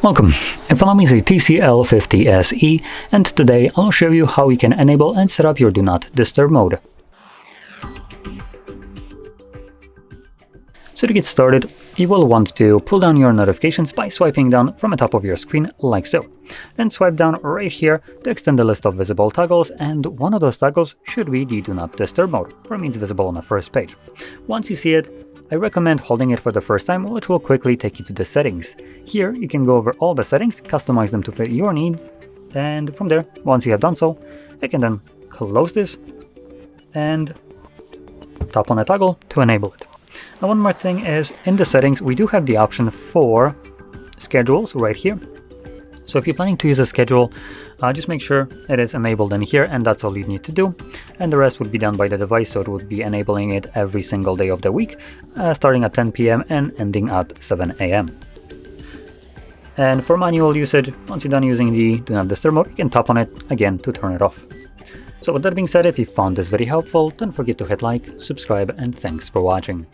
Welcome, in front of me is a TCL 50 SE, and today I'll show you how you can enable and set up your Do Not Disturb mode. So to get started, you will want to pull down your notifications by swiping down from the top of your screen like so. Then swipe down right here to extend the list of visible toggles, and one of those toggles should be the Do Not Disturb mode. For me, it's visible on the first page. Once you see it, I recommend holding it for the first time, which will quickly take you to the settings. Here you can go over all the settings, customize them to fit your need, and from there, once you have done so, you can then close this and tap on a toggle to enable it. Now one more thing is, in the settings we do have the option for schedules right here. So if you're planning to use a schedule, just make sure it is enabled in here, and that's all you need to do. And the rest would be done by the device, so it would be enabling it every single day of the week, starting at 10 p.m. and ending at 7 a.m. And for manual usage, once you're done using the Do Not Disturb mode, you can tap on it again to turn it off. So with that being said, if you found this very helpful, don't forget to hit like, subscribe, and thanks for watching.